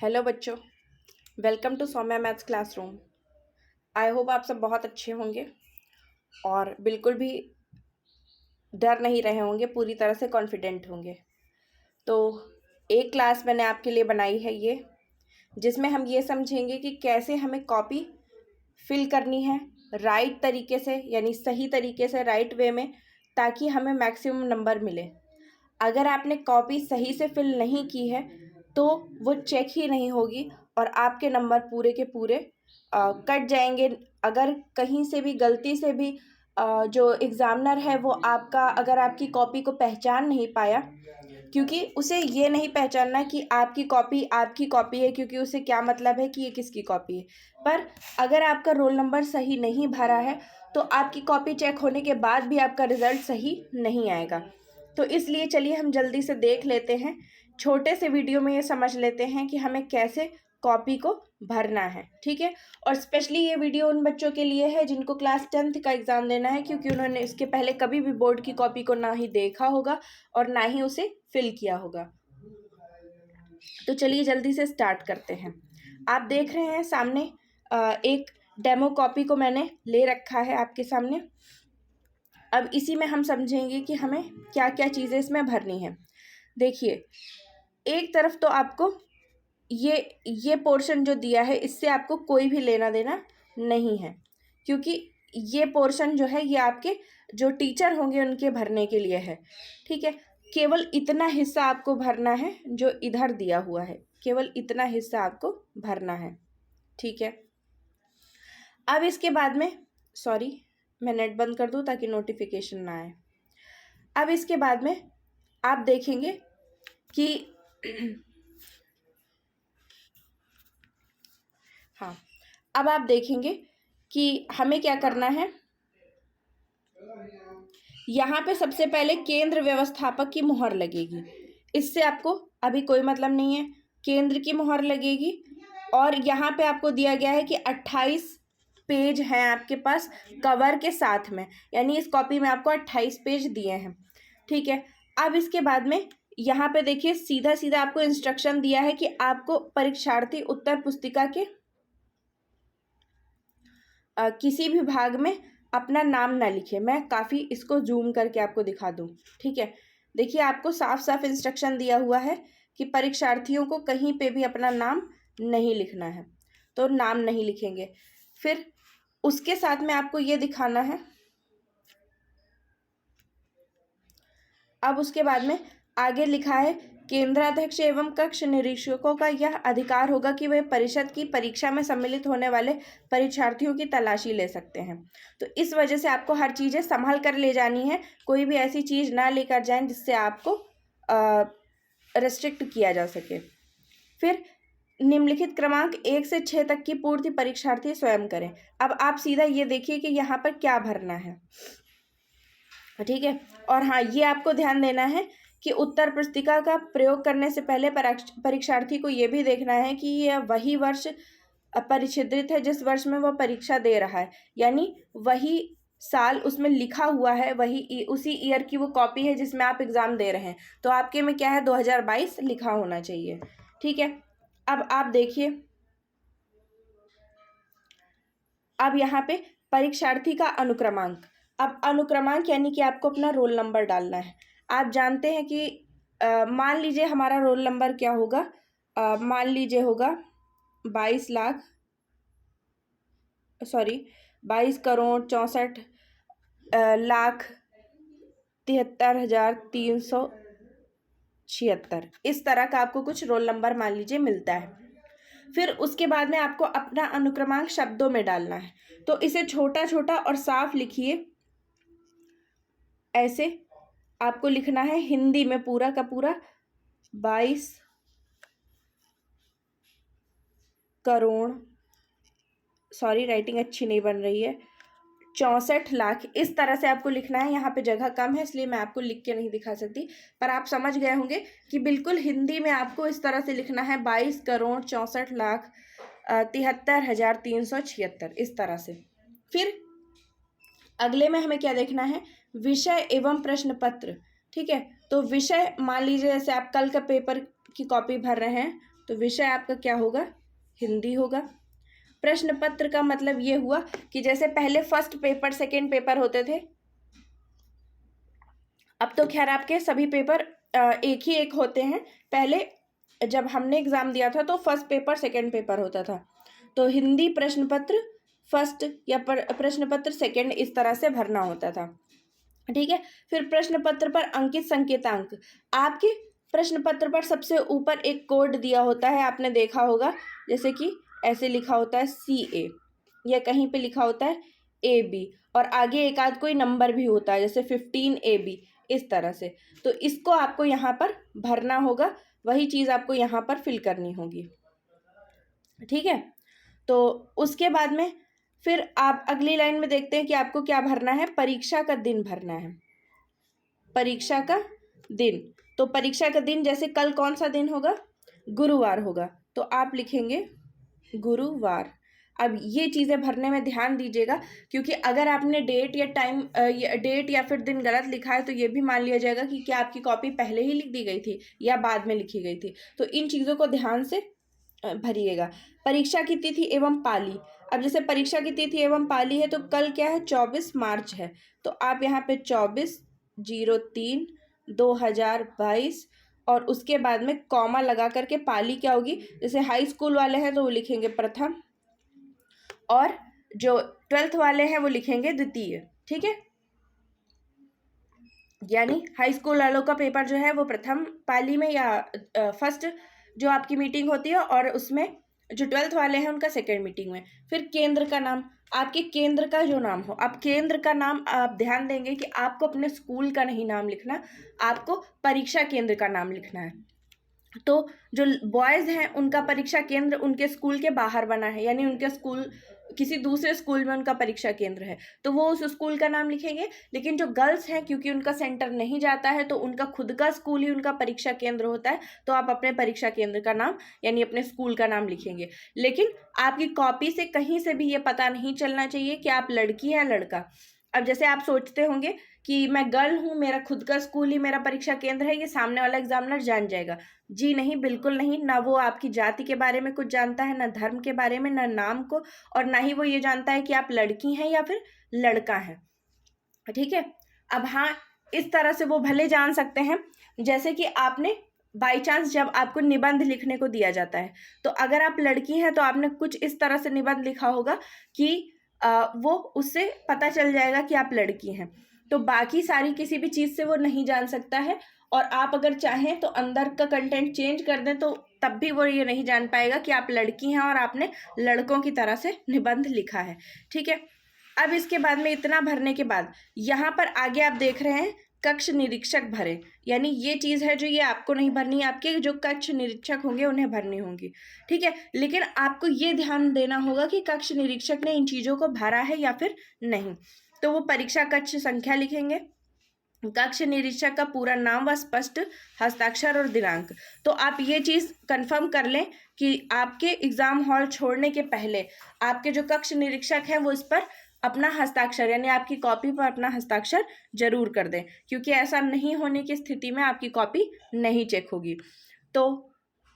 Hello बच्चों, welcome to Saumya maths classroom. I hope आप सब बहुत अच्छे होंगे और बिल्कुल भी डर नहीं रहे होंगे, पूरी तरह से कॉन्फिडेंट होंगे। तो एक क्लास मैंने आपके लिए बनाई है जिसमें हम ये समझेंगे कि कैसे हमें कॉपी फिल करनी है राइट तरीके से, यानी सही तरीके से, राइट वे में, ताकि हमें मैक्सिमम नंबर मिले। अगर आपने कॉपी सही से फिल नहीं की है तो वो चेक ही नहीं होगी और आपके नंबर पूरे के पूरे कट जाएंगे। अगर कहीं से भी गलती से भी जो एग्ज़ामिनर है वो अगर आपकी कॉपी को पहचान नहीं पाया, क्योंकि उसे ये नहीं पहचानना कि आपकी कॉपी है, क्योंकि उसे क्या मतलब है कि ये किसकी कॉपी है। पर अगर आपका रोल नंबर सही नहीं भरा है तो आपकी कॉपी चेक होने के बाद भी आपका रिज़ल्ट सही नहीं आएगा। तो इसलिए चलिए हम जल्दी से देख लेते हैं, छोटे से वीडियो में ये समझ लेते हैं कि हमें कैसे कॉपी को भरना है। ठीक है, और स्पेशली ये वीडियो उन बच्चों के लिए है जिनको क्लास 10th का एग्ज़ाम देना है, क्योंकि उन्होंने इसके पहले कभी भी बोर्ड की कॉपी को ना ही देखा होगा और ना ही उसे फिल किया होगा। तो चलिए जल्दी से स्टार्ट करते हैं। आप देख रहे हैं सामने एक डेमो कॉपी को मैंने ले रखा है आपके सामने। अब इसी में हम समझेंगे कि हमें क्या क्या चीज़ें इसमें भरनी है। देखिए, एक तरफ तो आपको ये पोर्शन जो दिया है इससे आपको कोई भी लेना देना नहीं है, क्योंकि ये पोर्शन जो है ये आपके जो टीचर होंगे उनके भरने के लिए है। ठीक है, केवल इतना हिस्सा आपको भरना है जो इधर दिया हुआ है, केवल इतना हिस्सा आपको भरना है। ठीक है, अब इसके बाद में, सॉरी मैं नेट बंद कर दूं ताकि नोटिफिकेशन ना आए। अब इसके बाद में आप देखेंगे कि हाँ, अब आप देखेंगे कि हमें क्या करना है। यहाँ पे सबसे पहले केंद्र व्यवस्थापक की मुहर लगेगी, इससे आपको अभी कोई मतलब नहीं है। केंद्र की मुहर लगेगी और यहाँ पे आपको दिया गया है कि 28 पेज हैं आपके पास कवर के साथ में, यानी इस कॉपी में आपको 28 पेज दिए हैं। ठीक है, अब इसके बाद में यहाँ पे देखिए सीधा सीधा आपको इंस्ट्रक्शन दिया है कि आपको परीक्षार्थी उत्तर पुस्तिका के किसी भी भाग में अपना नाम ना लिखे। मैं काफ़ी इसको जूम करके आपको दिखा दूँ। ठीक है, देखिए आपको साफ साफ इंस्ट्रक्शन दिया हुआ है कि परीक्षार्थियों को कहीं पे भी अपना नाम नहीं लिखना है, तो नाम नहीं लिखेंगे। फिर उसके साथ में आपको ये दिखाना है। अब उसके बाद में आगे लिखा है, केंद्राध्यक्ष एवं कक्ष निरीक्षकों का यह अधिकार होगा कि वे परिषद की परीक्षा में सम्मिलित होने वाले परीक्षार्थियों की तलाशी ले सकते हैं। तो इस वजह से आपको हर चीज़ें संभाल कर ले जानी है, कोई भी ऐसी चीज़ ना लेकर जाएं जिससे आपको रेस्ट्रिक्ट किया जा सके। फिर निम्नलिखित क्रमांक 1 से 6 तक की पूर्ति परीक्षार्थी स्वयं करें। अब आप सीधा ये देखिए कि यहाँ पर क्या भरना है। ठीक है, और हाँ, ये आपको ध्यान देना है कि उत्तर पुस्तिका का प्रयोग करने से पहले परीक्षार्थी को ये भी देखना है कि यह वही वर्ष परिच्छेदित है जिस वर्ष में वह परीक्षा दे रहा है, यानी वही साल उसमें लिखा हुआ है, वही उसी ईयर की वो कॉपी है जिसमें आप एग्ज़ाम दे रहे हैं। तो आपके में क्या है, 2022 लिखा होना चाहिए। ठीक है, अब आप देखिए, अब यहाँ पे परीक्षार्थी का अनुक्रमांक। अब अनुक्रमांक यानी कि आपको अपना रोल नंबर डालना है। आप जानते हैं कि मान लीजिए हमारा रोल नंबर क्या होगा, मान लीजिए होगा 22,63,73,376। इस तरह का आपको कुछ रोल नंबर मान लीजिए मिलता है। फिर उसके बाद में आपको अपना अनुक्रमांक शब्दों में डालना है, तो इसे छोटा छोटा और साफ लिखिए। ऐसे आपको लिखना है हिंदी में पूरा का पूरा, 22 करोड़, सॉरी राइटिंग अच्छी नहीं बन रही है, 64 लाख, इस तरह से आपको लिखना है। यहाँ पे जगह कम है इसलिए मैं आपको लिख के नहीं दिखा सकती, पर आप समझ गए होंगे कि बिल्कुल हिंदी में आपको इस तरह से लिखना है, 22,64,73,376, इस तरह से। फिर अगले में हमें क्या देखना है, विषय एवं प्रश्न पत्र। ठीक है, तो विषय मान लीजिए जैसे आप कल का पेपर की कॉपी भर रहे हैं तो विषय आपका क्या होगा? हिंदी होगा। प्रश्न पत्र का मतलब ये हुआ कि जैसे पहले फर्स्ट पेपर सेकेंड पेपर होते थे, अब तो खैर आपके सभी पेपर एक ही एक होते हैं। पहले जब हमने एग्ज़ाम दिया था तो फर्स्ट पेपर सेकेंड पेपर होता था। तो हिंदी प्रश्न पत्र फर्स्ट या प्रश्न पत्र सेकेंड इस तरह से भरना होता था। ठीक है। फिर प्रश्न पत्र पर अंकित संकेतांक, आपके प्रश्न पत्र पर सबसे ऊपर एक कोड दिया होता है, आपने देखा होगा, जैसे कि ऐसे लिखा होता है CA, या कहीं पे लिखा होता है AB, और आगे एक आध कोई नंबर भी होता है जैसे 15AB, इस तरह से। तो इसको आपको यहाँ पर भरना होगा, वही चीज़ आपको यहाँ पर फिल करनी होगी। ठीक है। तो उसके बाद में फिर आप अगली लाइन में देखते हैं कि आपको क्या भरना है, परीक्षा का दिन भरना है। परीक्षा का दिन, तो परीक्षा का दिन जैसे कल कौन सा दिन होगा? गुरुवार होगा, तो आप लिखेंगे गुरुवार। अब ये चीज़ें भरने में ध्यान दीजिएगा, क्योंकि अगर आपने डेट या टाइम डेट या फिर दिन गलत लिखा है तो ये भी मान लिया जाएगा कि क्या आपकी कॉपी पहले ही लिख दी गई थी या बाद में लिखी गई थी। तो इन चीज़ों को ध्यान से भरिएगा। परीक्षा की तिथि एवं पाली, अब जैसे परीक्षा की तिथि एवं पाली है तो कल क्या है? 24 मार्च है, तो आप यहाँ पे 24/03/2022 और उसके बाद में कॉमा लगा करके पाली क्या होगी, जैसे हाई स्कूल वाले हैं तो वो लिखेंगे प्रथम, और जो 12th वाले हैं वो लिखेंगे द्वितीय। ठीक है, यानी हाई स्कूल वालों का पेपर जो है वो प्रथम पाली में या फर्स्ट जो आपकी मीटिंग होती है, और उसमें जो 12th वाले हैं उनका सेकेंड मीटिंग में। फिर केंद्र का नाम, आपके केंद्र का जो नाम हो, अब केंद्र का नाम आप ध्यान देंगे कि आपको अपने स्कूल का नहीं नाम लिखना, आपको परीक्षा केंद्र का नाम लिखना है। तो जो बॉयज़ हैं उनका परीक्षा केंद्र उनके स्कूल के बाहर बना है, यानी उनके स्कूल किसी दूसरे स्कूल में उनका परीक्षा केंद्र है, तो वो उस स्कूल का नाम लिखेंगे। लेकिन जो गर्ल्स हैं, क्योंकि उनका सेंटर नहीं जाता है तो उनका खुद का स्कूल ही उनका परीक्षा केंद्र होता है, तो आप अपने परीक्षा केंद्र का नाम यानी अपने स्कूल का नाम लिखेंगे। लेकिन आपकी कॉपी से कहीं से भी ये पता नहीं चलना चाहिए कि आप लड़की या लड़का। अब जैसे आप सोचते होंगे कि मैं गर्ल हूँ, मेरा खुद का स्कूल ही मेरा परीक्षा केंद्र है, ये सामने वाला एग्जामिनर जान जाएगा। जी नहीं, बिल्कुल नहीं। ना वो आपकी जाति के बारे में कुछ जानता है, ना धर्म के बारे में, ना नाम को, और ना ही वो ये जानता है कि आप लड़की हैं या फिर लड़का है। ठीक है। अब हाँ, इस तरह से वो भले जान सकते हैं, जैसे कि आपने बाई चांस जब आपको निबंध लिखने को दिया जाता है, तो अगर आप लड़की हैं तो आपने कुछ इस तरह से निबंध लिखा होगा कि वो उससे पता चल जाएगा कि आप लड़की हैं। तो बाकी सारी किसी भी चीज़ से वो नहीं जान सकता है, और आप अगर चाहें तो अंदर का कंटेंट चेंज कर दें तो तब भी वो ये नहीं जान पाएगा कि आप लड़की हैं और आपने लड़कों की तरह से निबंध लिखा है। ठीक है। अब इसके बाद में इतना भरने के बाद यहाँ पर आगे आप देख रहे हैं कक्ष निरीक्षक भरे, यानी ये चीज़ है जो ये आपको नहीं भरनी है, आपके जो कक्ष निरीक्षक होंगे उन्हें भरनी होंगी। ठीक है। लेकिन आपको ये ध्यान देना होगा कि कक्ष निरीक्षक ने इन चीज़ों को भरा है या फिर नहीं। तो वो परीक्षा कक्ष संख्या लिखेंगे, कक्ष निरीक्षक का पूरा नाम व स्पष्ट हस्ताक्षर और दिनांक। तो आप ये चीज़ कंफर्म कर लें कि आपके एग्ज़ाम हॉल छोड़ने के पहले आपके जो कक्ष निरीक्षक हैं वो इस पर अपना हस्ताक्षर यानी आपकी कॉपी पर अपना हस्ताक्षर जरूर कर दें, क्योंकि ऐसा नहीं होने की स्थिति में आपकी कॉपी नहीं चेक होगी। तो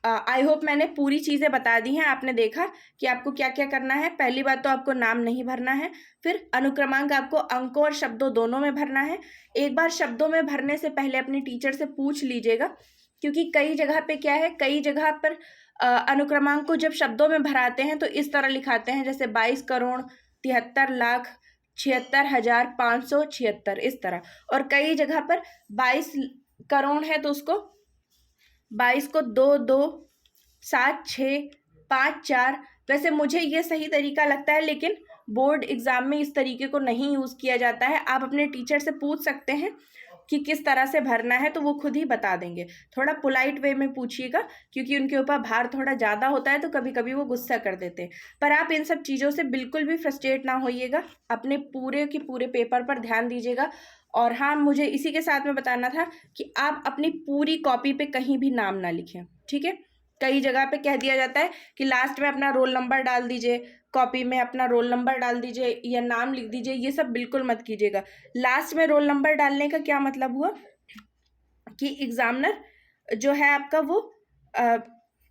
आई होप मैंने पूरी चीज़ें बता दी हैं। आपने देखा कि आपको क्या क्या करना है। पहली बात तो आपको नाम नहीं भरना है, फिर अनुक्रमांक आपको अंकों और शब्दों दोनों में भरना है। एक बार शब्दों में भरने से पहले अपने टीचर से पूछ लीजिएगा, क्योंकि कई जगह पे क्या है, कई जगह पर अनुक्रमांक को जब शब्दों में भराते हैं तो इस तरह लिखाते हैं, जैसे 22,73,73,576 इस तरह। और कई जगह पर 22 करोड़ है तो उसको 22 को 2 2 7 6 5 4, वैसे मुझे ये सही तरीका लगता है, लेकिन बोर्ड एग्ज़ाम में इस तरीके को नहीं यूज़ किया जाता है। आप अपने टीचर से पूछ सकते हैं कि किस तरह से भरना है, तो वो खुद ही बता देंगे। थोड़ा पोलाइट वे में पूछिएगा, क्योंकि उनके ऊपर भार थोड़ा ज़्यादा होता है तो कभी कभी वो गुस्सा कर देते हैं। पर आप इन सब चीज़ों से बिल्कुल भी फ्रस्ट्रेट ना होइएगा, अपने पूरे के पूरे पेपर पर ध्यान दीजिएगा। और हाँ, मुझे इसी के साथ में बताना था कि आप अपनी पूरी कॉपी पे कहीं भी नाम ना लिखें। ठीक है। कई जगह पे कह दिया जाता है कि लास्ट में अपना रोल नंबर डाल दीजिए, कॉपी में अपना रोल नंबर डाल दीजिए या नाम लिख दीजिए। ये सब बिल्कुल मत कीजिएगा। लास्ट में रोल नंबर डालने का क्या मतलब हुआ कि एग्जामिनर जो है आपका वो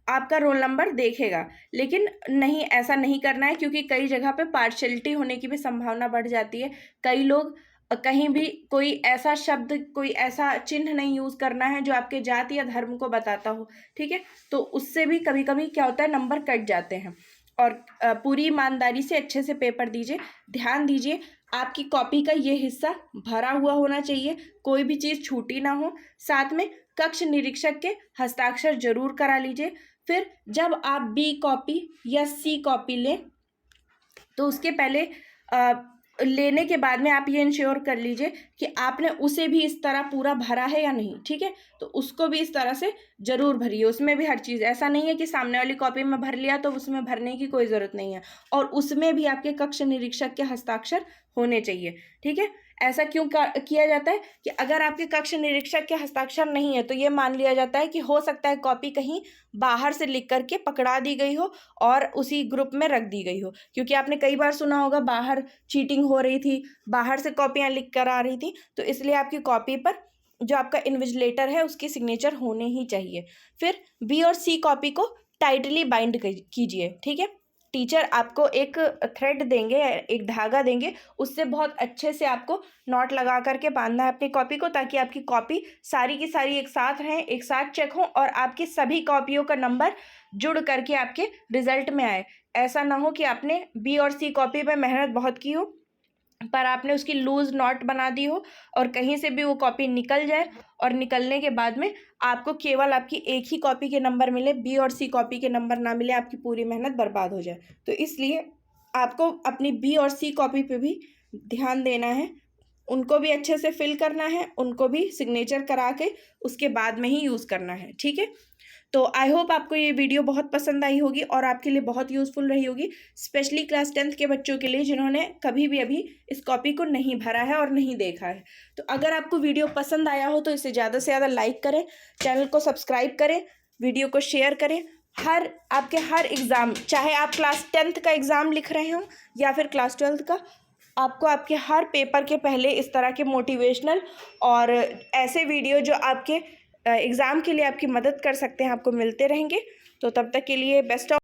आपका रोल नंबर देखेगा। लेकिन नहीं, ऐसा नहीं करना है, क्योंकि कई जगह पे पार्शियलिटी होने की भी संभावना बढ़ जाती है। कई लोग कहीं भी कोई ऐसा शब्द, कोई ऐसा चिन्ह नहीं यूज़ करना है जो आपके जाति या धर्म को बताता हो, ठीक है। तो उससे भी कभी कभी क्या होता है, नंबर कट जाते हैं। और पूरी ईमानदारी से अच्छे से पेपर दीजिए। ध्यान दीजिए, आपकी कॉपी का ये हिस्सा भरा हुआ होना चाहिए, कोई भी चीज़ छूटी ना हो। साथ में कक्ष निरीक्षक के हस्ताक्षर जरूर करा लीजिए। फिर जब आप बी कॉपी या सी कॉपी लें, तो उसके पहले लेने के बाद में आप ये इंश्योर कर लीजिए कि आपने उसे भी इस तरह पूरा भरा है या नहीं, ठीक है। तो उसको भी इस तरह से ज़रूर भरिए, उसमें भी हर चीज़। ऐसा नहीं है कि सामने वाली कॉपी में भर लिया तो उसमें भरने की कोई ज़रूरत नहीं है, और उसमें भी आपके कक्ष निरीक्षक के हस्ताक्षर होने चाहिए, ठीक है। ऐसा क्यों किया जाता है कि अगर आपके कक्ष निरीक्षक के हस्ताक्षर नहीं है तो ये मान लिया जाता है कि हो सकता है कॉपी कहीं बाहर से लिख करके पकड़ा दी गई हो और उसी ग्रुप में रख दी गई हो। क्योंकि आपने कई बार सुना होगा बाहर चीटिंग हो रही थी, बाहर से कॉपियाँ लिख कर आ रही थी, तो इसलिए आपकी कॉपी पर जो आपका इन्विजिलेटर है उसकी सिग्नेचर होने ही चाहिए। फिर बी और सी कॉपी को टाइटली बाइंड कीजिए, ठीक है। टीचर आपको एक थ्रेड देंगे, एक धागा देंगे, उससे बहुत अच्छे से आपको नॉट लगा करके बांधना है अपनी कॉपी को, ताकि आपकी कॉपी सारी की सारी एक साथ रहें, एक साथ चेक हों और आपकी सभी कॉपियों का नंबर जुड़ करके आपके रिजल्ट में आए। ऐसा ना हो कि आपने बी और सी कॉपी पे मेहनत बहुत की हो पर आपने उसकी लूज नॉट बना दी हो और कहीं से भी वो कॉपी निकल जाए और निकलने के बाद में आपको केवल आपकी एक ही कॉपी के नंबर मिले, बी और सी कॉपी के नंबर ना मिले, आपकी पूरी मेहनत बर्बाद हो जाए। तो इसलिए आपको अपनी बी और सी कॉपी पे भी ध्यान देना है, उनको भी अच्छे से फिल करना है, उनको भी सिग्नेचर करा के उसके बाद में ही यूज़ करना है, ठीक है। तो आई होप आपको ये वीडियो बहुत पसंद आई होगी और आपके लिए बहुत यूज़फुल रही होगी, स्पेशली क्लास 10th के बच्चों के लिए जिन्होंने कभी भी अभी इस कॉपी को नहीं भरा है और नहीं देखा है। तो अगर आपको वीडियो पसंद आया हो तो इसे ज़्यादा से ज़्यादा लाइक करें, चैनल को सब्सक्राइब करें, वीडियो को शेयर करें। आपके हर एग्ज़ाम, चाहे आप क्लास 10th का एग्ज़ाम लिख रहे हों या फिर क्लास 12th का, आपको आपके हर पेपर के पहले इस तरह के मोटिवेशनल और ऐसे वीडियो जो आपके एग्ज़ाम के लिए आपकी मदद कर सकते हैं आपको मिलते रहेंगे। तो तब तक के लिए बेस्ट ऑफ